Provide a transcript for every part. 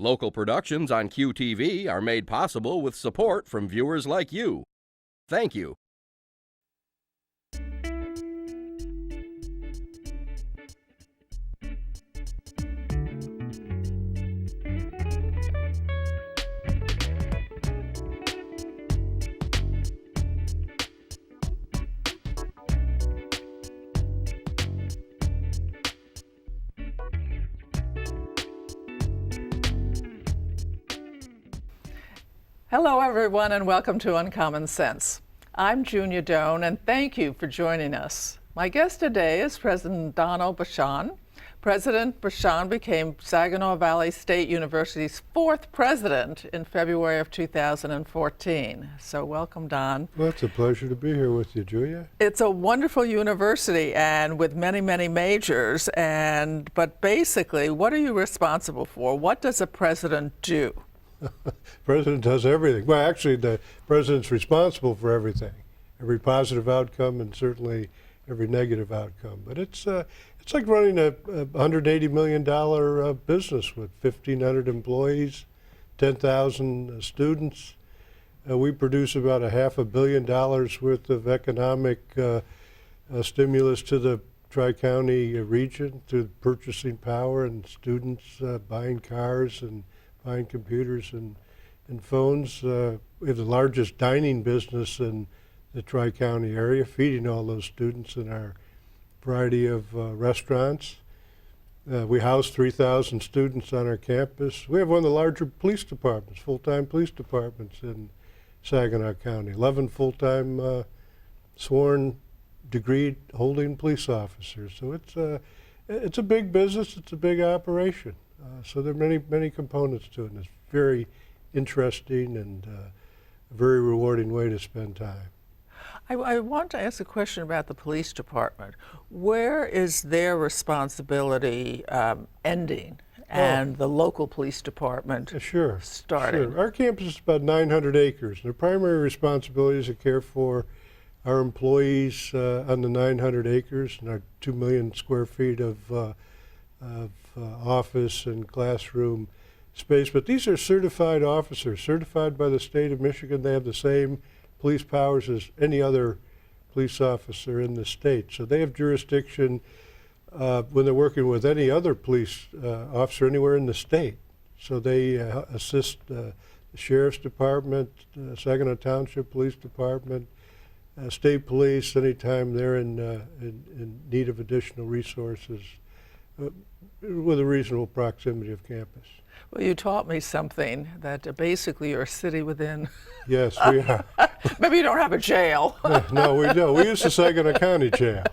Local productions on QTV are made possible with support from viewers like you. Thank you. Hello everyone and welcome to Uncommon Sense. I'm Junia and thank you for joining us. My guest today is President Donald Bachand. President Bachand became Saginaw Valley State University's 4th president in February of 2014. So welcome, Don. Well, it's a pleasure to be here with you, Julia. It's a wonderful university and with many, many majors. But basically, what are you responsible for? What does a president do? President does everything. Well, actually, the president's responsible for everything, every positive outcome and certainly every negative outcome. But it's like running a $180 million business with 1,500 employees, 10,000 students. We produce about $500 million worth of economic stimulus to the Tri-County region through purchasing power and students buying cars and buying computers and phones. We have the largest dining business in the Tri-County area, feeding all those students in our variety of restaurants. We house 3,000 students on our campus. We have one of the larger police departments, full-time police departments in Saginaw County. 11 full-time sworn degree holding police officers. So it's a big business, it's a big operation. So there are many components to it, and it's very interesting and a very rewarding way to spend time. I want to ask a question about the police department. Where is their responsibility ending and the local police department starting? Sure. Our campus is about 900 acres. Their primary responsibility is to care for our employees on the 900 acres and our 2 million square feet of office and classroom space. But these are certified officers, certified by the state of Michigan. They have the same police powers as any other police officer in the state. So they have jurisdiction when they're working with any other police officer anywhere in the state. So they assist the Sheriff's Department, Saginaw Township Police Department, state police anytime they're in need of additional resources with a reasonable proximity of campus. Well, you taught me something, that basically you're a city within. Yes, we are. Maybe you don't have a jail. No, we don't. We use the Saginaw County Jail.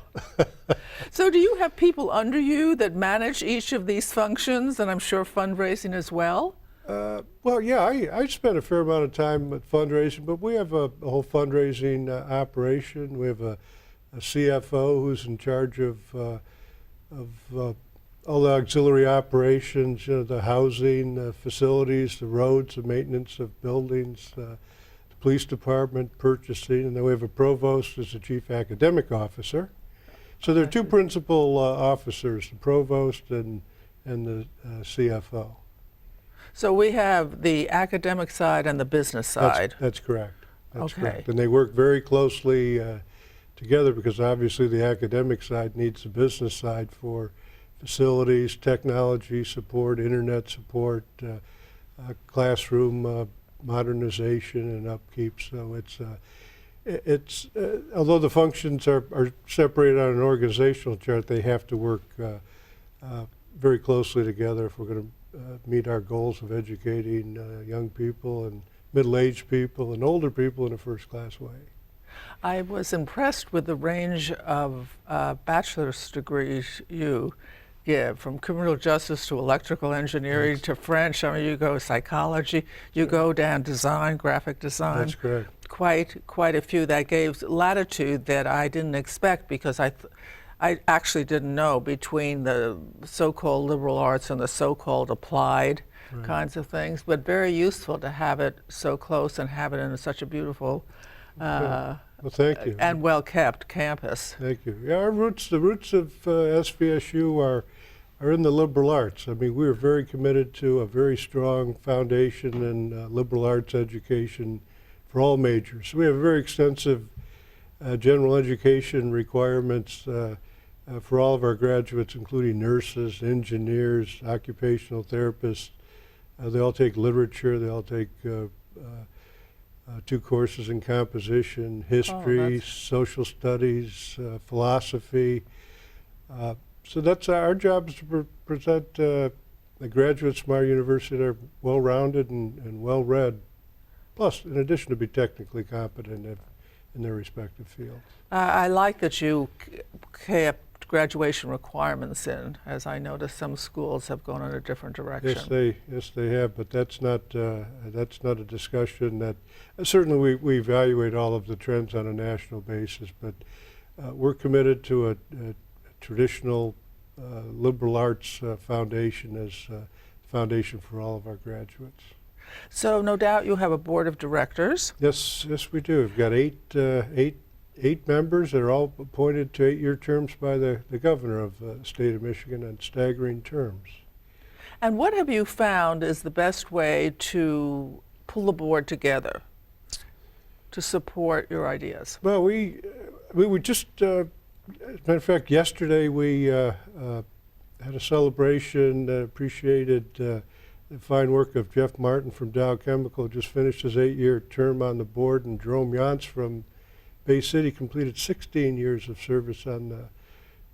So do you have people under you that manage each of these functions, and I'm sure fundraising as well? Well, yeah, I spend a fair amount of time at fundraising, but we have a whole fundraising operation. We have a CFO who's in charge of all the auxiliary operations, the housing, the facilities, the roads, the maintenance of buildings, the police department, purchasing, and then we have a provost who's the chief academic officer. So there are two principal officers, the provost and the CFO. So we have the academic side and the business side. That's correct. That's correct. And they work very closely together because obviously the academic side needs the business side for facilities, technology support, internet support, classroom modernization and upkeep. So it's although the functions are separated on an organizational chart, they have to work very closely together if we're going to meet our goals of educating young people and middle-aged people and older people in a first-class way. I was impressed with the range of bachelor's degrees you give, from criminal justice to electrical engineering to French. I mean, you go psychology, you go down design, graphic design. That's correct. Quite a few. That gave latitude that I didn't expect, because I actually didn't know between the so-called liberal arts and the so-called applied kinds of things, but very useful to have it so close and have it in such a beautiful well, thank you. And well-kept campus. Thank you. Yeah, the roots of SVSU are are in the liberal arts. I mean, we are very committed to a very strong foundation in liberal arts education for all majors. So we have very extensive general education requirements for all of our graduates, including nurses, engineers, occupational therapists. They all take literature. They all take 2 courses in composition, history, social studies, philosophy. So that's our job, is to present the graduates from our university that are well-rounded and well-read, plus, in addition, to be technically competent in their respective fields. I like that you kept graduation requirements in, as I noticed some schools have gone in a different direction. Yes, they have, but that's not a discussion that certainly we evaluate all of the trends on a national basis, but we're committed to a traditional liberal arts foundation as foundation for all of our graduates. So no doubt you have a board of directors. Yes, we do. We've got eight members that are all appointed to 8-year terms by the governor of the state of Michigan, and staggering terms. And what have you found is the best way to pull the board together to support your ideas? Well, we would just, as a matter of fact, yesterday we had a celebration that appreciated the fine work of Jeff Martin from Dow Chemical, who just finished his 8-year term on the board, and Jerome Yance from Bay City completed 16 years of service on the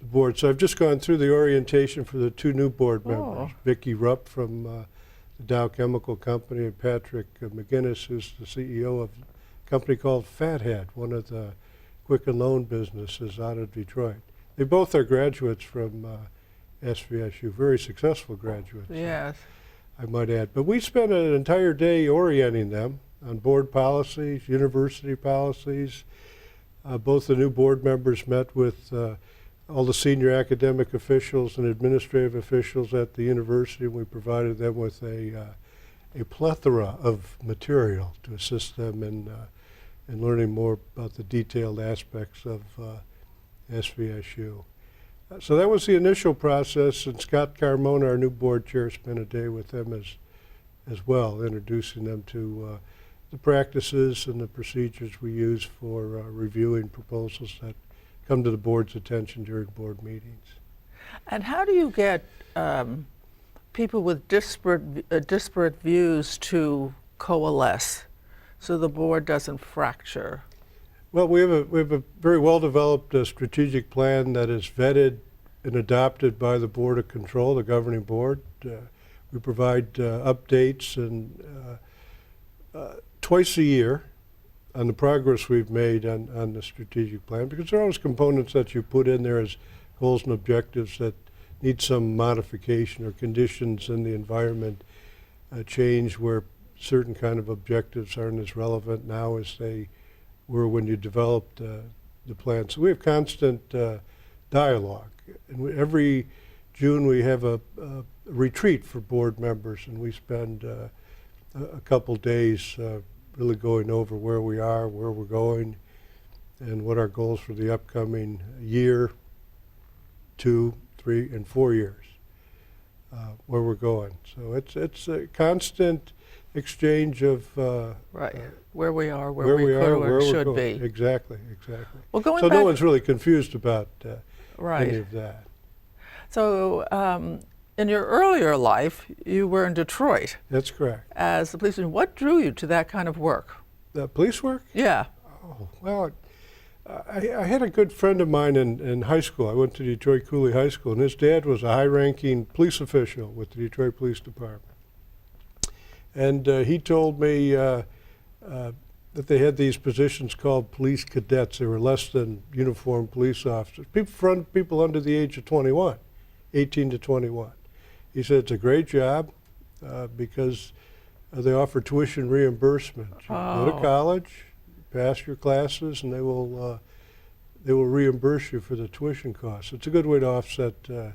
board. So I've just gone through the orientation for the 2 new board members, Vicki Rupp from the Dow Chemical Company, and Patrick McGinnis, who's the CEO of a company called Fathead, one of the Quicken Loan businesses out of Detroit. They both are graduates from SVSU, very successful graduates. Yes. I might add. But we spent an entire day orienting them on board policies, university policies. Both the new board members met with all the senior academic officials and administrative officials at the university, and we provided them with a plethora of material to assist them in learning more about the detailed aspects of SVSU. So that was the initial process, and Scott Carmona, our new board chair, spent a day with them as well, introducing them to the practices and the procedures we use for reviewing proposals that come to the board's attention during board meetings. And how do you get people with disparate views to coalesce so the board doesn't fracture? Well, we have a very well-developed strategic plan that is vetted and adopted by the Board of Control, the governing board. We provide updates and twice a year on the progress we've made on the strategic plan, because there are always components that you put in there as goals and objectives that need some modification, or conditions in the environment change where certain kind of objectives aren't as relevant now as they were when you developed the plan. So we have constant dialogue. And every June we have a retreat for board members, and we spend a couple days really going over where we are, where we're going, and what our goals for the upcoming year, 2, 3, and 4 years, where we're going. So it's a constant exchange of where we are, where we could or should be. Exactly. Well, going so back, no one's really confused about right. any of that. So in your earlier life, you were in Detroit. That's correct. As a policeman, what drew you to that kind of work? The police work? Yeah. Oh, well, I had a good friend of mine in high school. I went to Detroit Cooley High School, and his dad was a high-ranking police official with the Detroit Police Department. And he told me that they had these positions called police cadets. They were less than uniformed police officers, people under the age of 21, 18 to 21. He said it's a great job because they offer tuition reimbursement. You go to college, pass your classes, and they will reimburse you for the tuition costs. It's a good way to offset the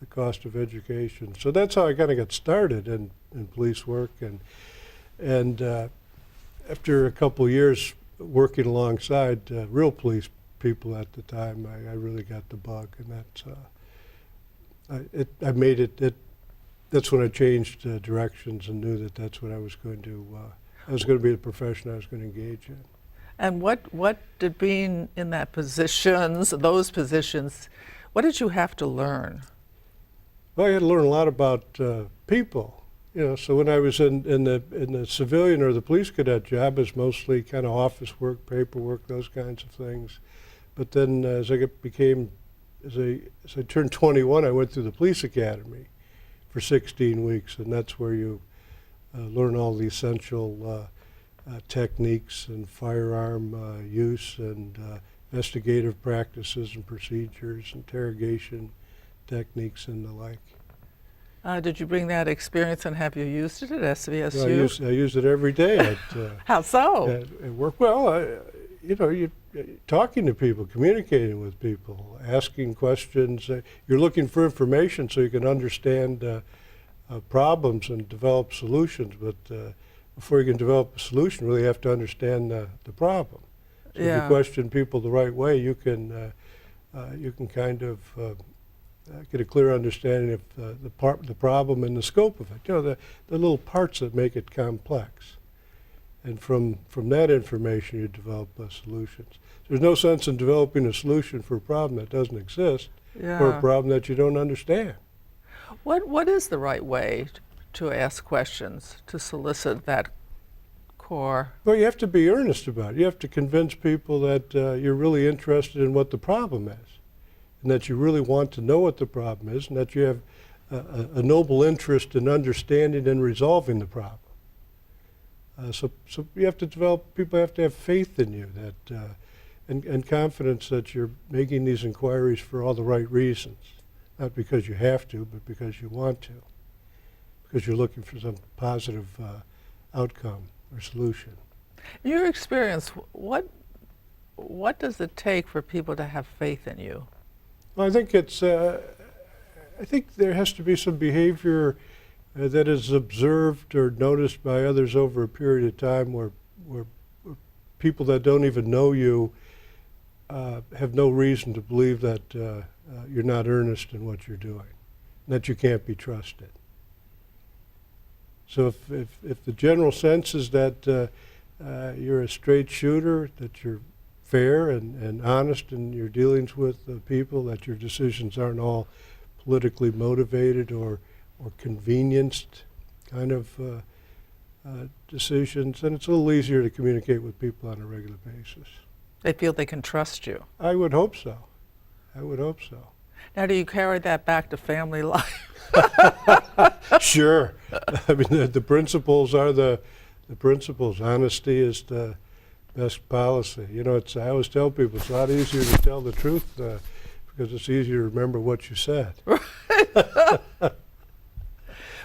cost of education. So that's how I kind of got started in police work, and after a couple of years working alongside real police people at the time, I really got the bug, and I made it. That's when I changed directions and knew that that's what I was going to. I was going to be the profession I was going to engage in. And what did being in those positions, what did you have to learn? Well, I had to learn a lot about people. So when I was in the civilian or the police cadet job, it was mostly kind of office work, paperwork, those kinds of things. But then as I turned 21, I went through the police academy for 16 weeks, and that's where you learn all the essential techniques and firearm use and investigative practices and procedures, interrogation techniques and the like. Did you bring that experience and have you used it at SVSU? I use it every day at How so? at work. Well, you're talking to people, communicating with people, asking questions. You're looking for information so you can understand problems and develop solutions. But before you can develop a solution, you really have to understand the problem. So if you question people the right way, you can kind of get a clear understanding of the problem and the scope of it. The little parts that make it complex. And from that information, you develop solutions. There's no sense in developing a solution for a problem that doesn't exist or a problem that you don't understand. What is the right way to ask questions, to solicit that core? Well, you have to be earnest about it. You have to convince people that you're really interested in what the problem is, and that you really want to know what the problem is, and that you have a noble interest in understanding and resolving the problem. So you have to people have to have faith in you and confidence that you're making these inquiries for all the right reasons, not because you have to, but because you want to, because you're looking for some positive outcome or solution. In your experience, what does it take for people to have faith in you? Well, I think I think there has to be some behavior that is observed or noticed by others over a period of time where people that don't even know you have no reason to believe that you're not earnest in what you're doing, that you can't be trusted. So if the general sense is that you're a straight shooter, that you're fair and honest in your dealings with people, that your decisions aren't all politically motivated or convenienced kind of decisions, then it's a little easier to communicate with people on a regular basis. They feel they can trust you. I would hope so. I would hope so. Now, do you carry that back to family life? Sure. I mean, the principles are the principles. Honesty is the best policy. I always tell people it's a lot easier to tell the truth because it's easier to remember what you said.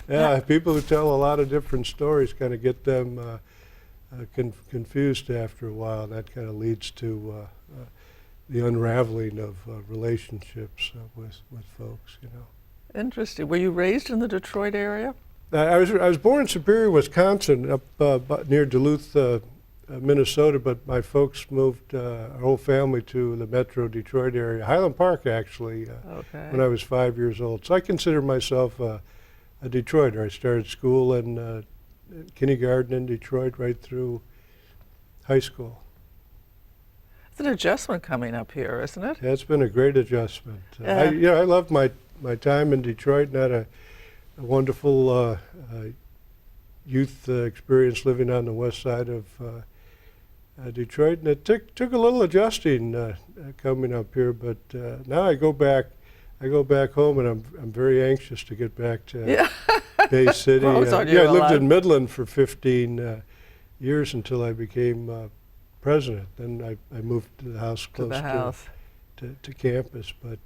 Yeah, people who tell a lot of different stories kind of get them confused after a while. That kind of leads to the unraveling of relationships with folks. Interesting. Were you raised in the Detroit area? I was born in Superior, Wisconsin, up near Duluth, Minnesota, but my folks moved our whole family to the metro Detroit area, Highland Park actually, when I was 5 years old. So I consider myself a Detroiter. I started school in kindergarten in Detroit right through high school. It's an adjustment coming up here, isn't it? Yeah, it's been a great adjustment. I loved my time in Detroit and had a wonderful youth experience living on the west side of Detroit, and it took a little adjusting coming up here. But now I go back home, and I'm very anxious to get back to Bay City. I lived in Midland for 15 years until I became president. Then I moved to the house close to campus. But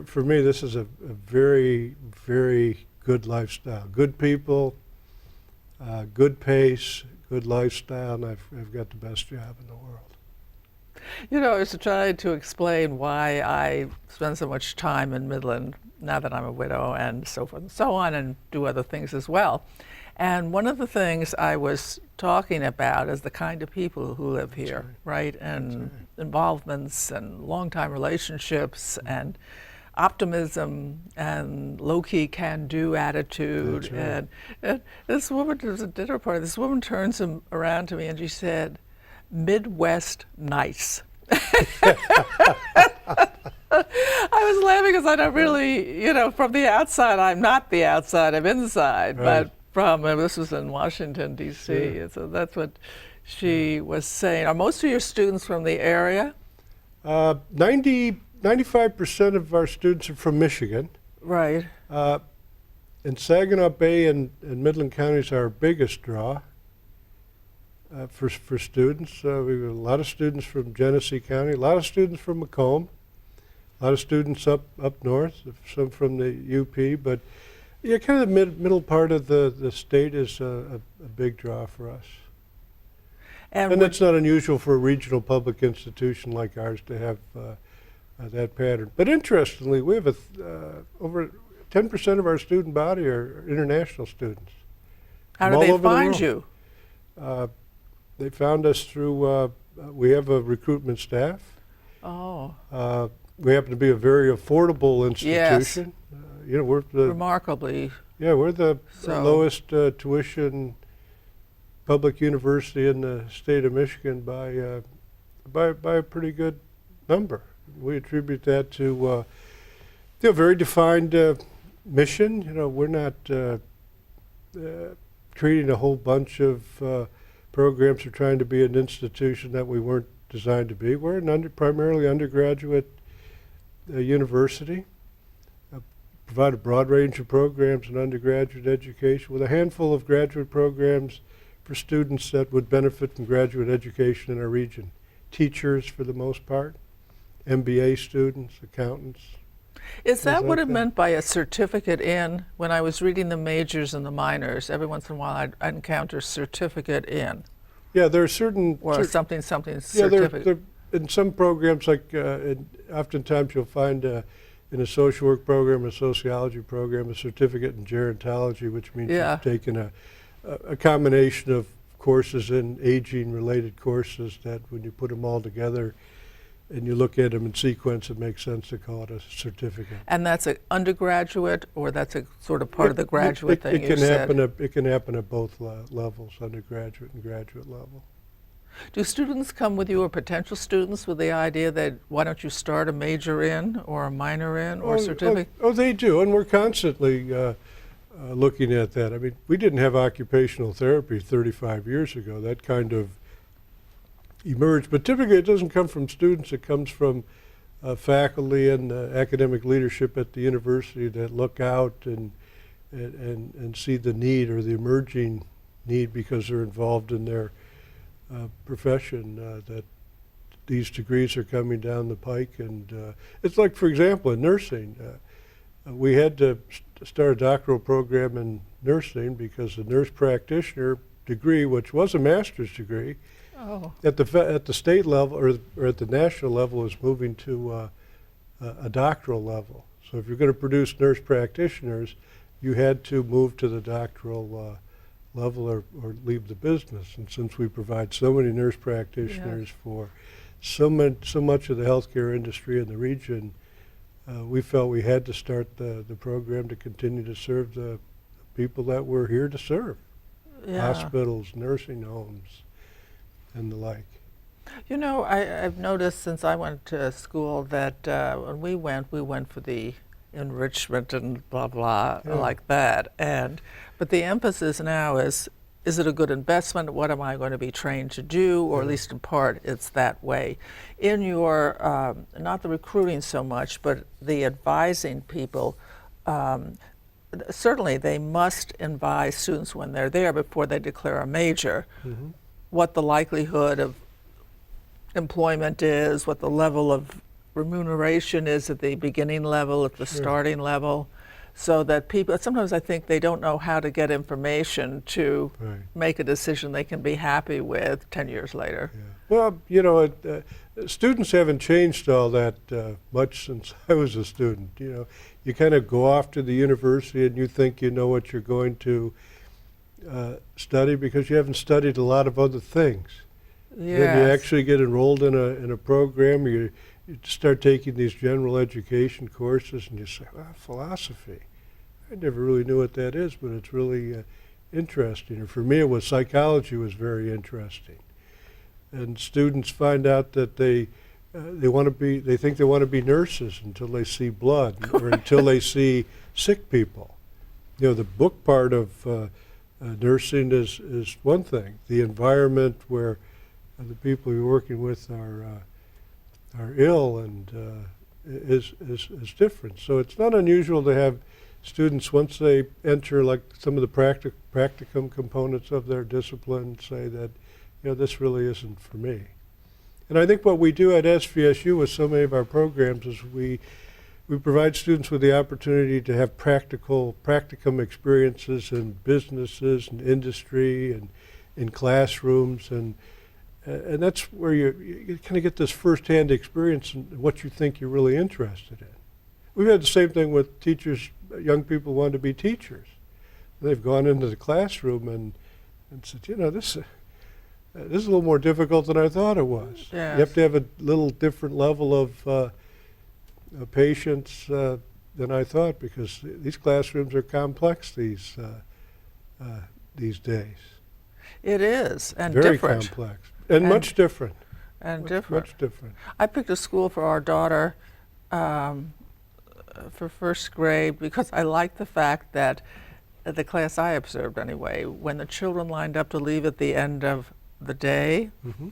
for me, this is a very, very good lifestyle. Good people, good pace, good lifestyle, and I've got the best job in the world. I was trying to explain why I spend so much time in Midland now that I'm a widow and so forth and so on, and do other things as well. And one of the things I was talking about is the kind of people who live here, right? And involvements and long-time relationships and optimism and low-key can-do attitude. That's right. And this woman, there was a dinner party, this woman turns around to me and she said, "Midwest nice." I was laughing because I don't really, from the outside, I'm not the outside, I'm inside. Right. But this was in Washington, D.C., Yeah. so that's what she was saying. Are most of your students from the area? 95% of our students are from Michigan. Right. And Saginaw Bay and Midland counties are our biggest draw for students. We have a lot of students from Genesee County, a lot of students from Macomb, a lot of students up north, some from the UP, but yeah, kind of the middle part of the state is a big draw for us. And that's not unusual for a regional public institution like ours to have that pattern. But interestingly, we have over 10% of our student body are international students. How do they find you? They found us through, we have a recruitment staff. Oh. We happen to be a very affordable institution. Yes. We're Remarkably. Yeah, we're the lowest tuition public university in the state of Michigan by a pretty good number. We attribute that to a very defined mission. We're not creating a whole bunch of programs or trying to be an institution that we weren't designed to be. We're an primarily undergraduate university. Provide a broad range of programs in undergraduate education with a handful of graduate programs for students that would benefit from graduate education in our region. Teachers, for the most part, MBA students, accountants. Is that what it meant by a certificate in? When I was reading the majors and the minors, every once in a while I'd encounter certificate in. Yeah, there are certain... Or something certificate. Yeah, in some programs, like oftentimes you'll find in a social work program, a sociology program, a certificate in gerontology, which means you've taken a combination of courses in aging-related courses that when you put them all together and you look at them in sequence, it makes sense to call it a certificate. And that's an undergraduate, or that's a sort of part of the graduate thing you said? It can happen at both levels, undergraduate and graduate level. Do students come with you, or potential students, with the idea that why don't you start a major in or a minor in or certificate? Oh, they do, and we're constantly looking at that. I mean, we didn't have occupational therapy 35 years ago. That kind of emerged, but typically it doesn't come from students. It comes from faculty and academic leadership at the university that look out and see the need or the emerging need because they're involved in their profession, that these degrees are coming down the pike. And it's like, for example, in nursing, we had to start a doctoral program in nursing because the nurse practitioner degree, which was a master's degree, at the state level or at the national level, is moving to a doctoral level. So if you're going to produce nurse practitioners, you had to move to the doctoral level or leave the business. And since we provide so many nurse practitioners for so much of the healthcare industry in the region, we felt we had to start the program to continue to serve the people that we're here to serve. Hospitals, nursing homes, and the like. You know, I've noticed since I went to school that when we went for the enrichment and blah blah like that, but the emphasis now is it a good investment? What am I going to be trained to do? Or at least in part it's that way. In your not the recruiting so much, but the advising people, certainly they must advise students when they're there before they declare a major what the likelihood of employment is, what the level of remuneration is at the beginning level, at the starting level, so that people, sometimes I think they don't know how to get information to make a decision they can be happy with 10 years later. Well, you know, students haven't changed all that much since I was a student. You know, you kind of go off to the university and you think you know what you're going to study because you haven't studied a lot of other things. Yes. Then you actually get enrolled in a program, you start taking these general education courses, and you say, "Wow, philosophy. I never really knew what that is, but it's really interesting." And for me, it was psychology was very interesting. And students find out that they think they want to be nurses until they see blood or until they see sick people. You know, the book part of nursing is one thing. The environment where the people you're working with are ill and is different. So it's not unusual to have students, once they enter like some of the practicum components of their discipline, say that, you know, this really isn't for me. And I think what we do at SVSU with so many of our programs is we provide students with the opportunity to have practicum experiences in businesses and industry and in classrooms, and that's where you kind of get this firsthand experience in what you think you're really interested in. We've had the same thing with teachers. Young people want to be teachers. They've gone into the classroom and said, you know, this is a little more difficult than I thought it was. Yes. You have to have a little different level of patience than I thought, because these classrooms are complex these days. It is, and very different. complex and much different. And much, different. Much different. I picked a school for our daughter for first grade because I liked the fact that the class I observed anyway, when the children lined up to leave at the end of the day, Mm-hmm.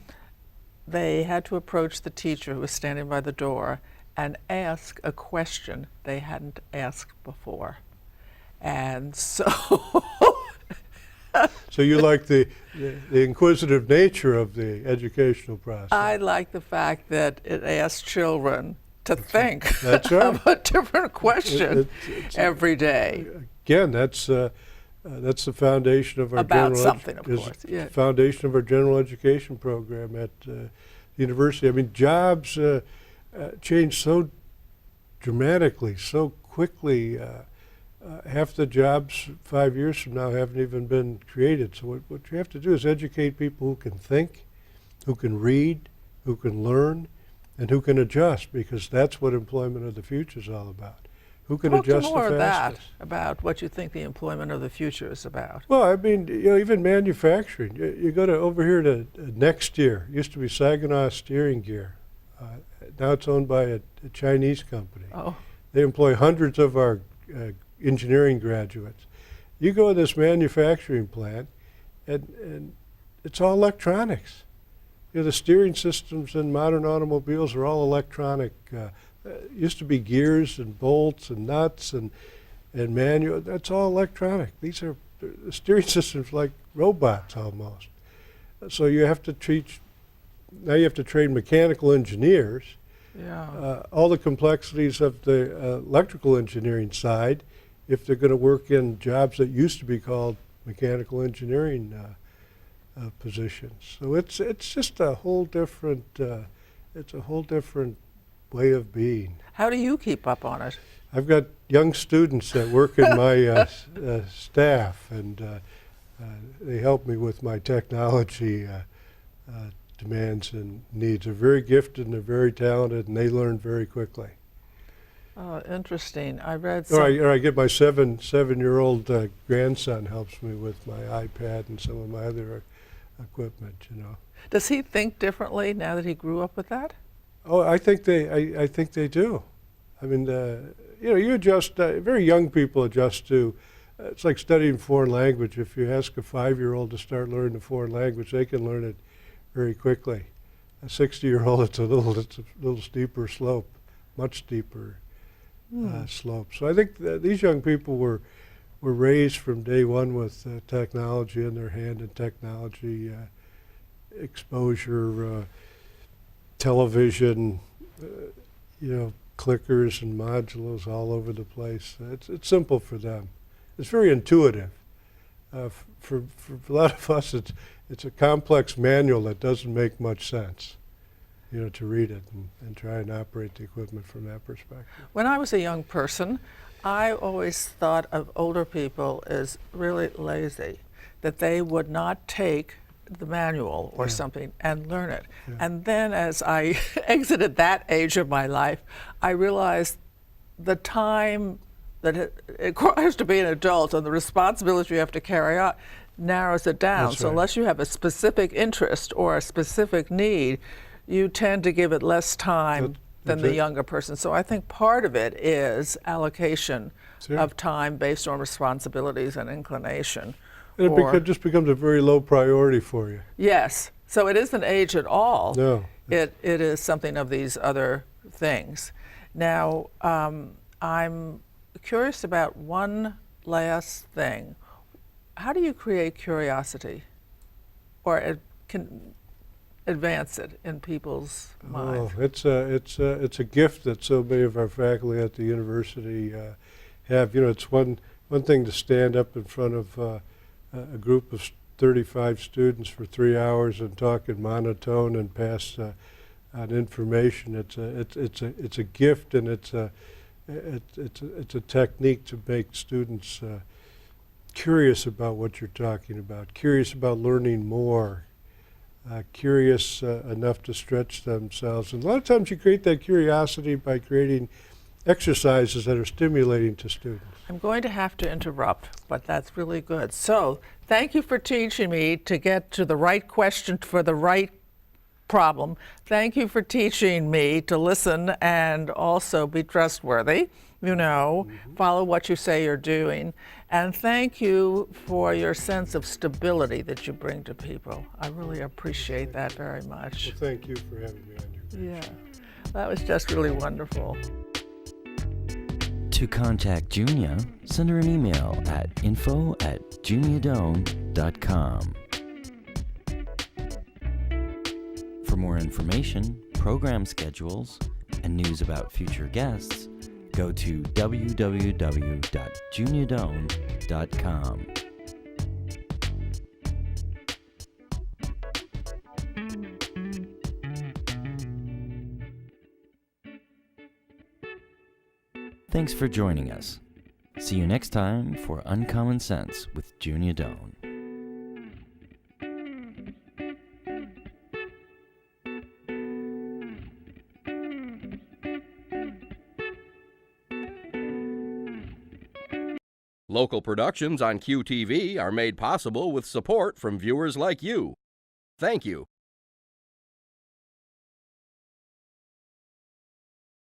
they had to approach the teacher who was standing by the door and ask a question they hadn't asked before. And so So you like the inquisitive nature of the educational process. I like the fact that it asked children to think That's right. of a different question It's every day. Again, that's the foundation of our About general something, of is course, yeah. the foundation of our general education program at the university. I mean, jobs change so dramatically, so quickly. Half the jobs 5 years from now haven't even been created. So what you have to do is educate people who can think, who can read, who can learn, and who can adjust, because that's what employment of the future is all about. Who can Talk adjust to more the of that, fastest. about what you think the employment of the future is about. Well, I mean, you know, even manufacturing. You go to over here to Next Year. Used to be Saginaw Steering Gear. Now it's owned by a Chinese company. Oh, They employ hundreds of our engineering graduates. You go to this manufacturing plant, and it's all electronics. You know, the steering systems in modern automobiles are all electronic. Used to be gears and bolts and nuts and manual. That's all electronic. These are the steering systems like robots almost. So you have to now you have to train mechanical engineers. yeah. All the complexities of the electrical engineering side, if they're going to work in jobs that used to be called mechanical engineering positions. So it's just a whole different way of being. How do you keep up on it? I've got young students that work in my staff, and they help me with my technology demands and needs. They're very gifted and they're very talented, and they learn very quickly. Oh, interesting. I read Or I get my seven-year-old grandson helps me with my iPad and some of my other equipment. You know. Does he think differently now that he grew up with that? Oh, I think they do. I mean, you know, you adjust. Very young people adjust to. It's like studying foreign language. If you ask a 5-year-old to start learning a foreign language, they can learn it very quickly. A 60-year-old, it's a little steeper slope, much steeper slope. So I think these young people were raised from day one with technology in their hand and technology exposure, television, you know, clickers and modulos all over the place. It's simple for them. It's very intuitive. For a lot of us, it's a complex manual that doesn't make much sense, you know, to read it and try and operate the equipment from that perspective. When I was a young person, I always thought of older people as really lazy. that they would not take the manual or something and learn it. And then as I exited that age of my life, I realized the time that it requires to be an adult and the responsibility you have to carry out narrows it down. That's so right. unless you have a specific interest or a specific need, you tend to give it less time than the younger person. So I think part of it is allocation of time based on responsibilities and inclination. And it just becomes a very low priority for you. Yes. So it isn't age at all. No. It is something of these other things. Now, I'm curious about one last thing. How do you create curiosity or can advance it in people's minds? Oh, it's a gift that so many of our faculty at the university have. You know, it's one thing to stand up in front of a group of 35 students for 3 hours and talk in monotone and pass on information. It's a gift, and it's a technique to make students curious about what you're talking about, curious about learning more, curious enough to stretch themselves. And a lot of times you create that curiosity by creating exercises that are stimulating to students. I'm going to have to interrupt, but that's really good. So thank you for teaching me to get to the right question for the right problem. Thank you for teaching me to listen and also be trustworthy, follow what you say you're doing. And thank you for your sense of stability that you bring to people. I really appreciate that very much. Well, thank you for having me on your Yeah, that was just really wonderful. To contact Junia, send her an email at info@juniadone.com. For more information, program schedules, and news about future guests, go to www.juniadone.com. Thanks for joining us. See you next time for Uncommon Sense with Junia Doan. Local productions on QTV are made possible with support from viewers like you. Thank you.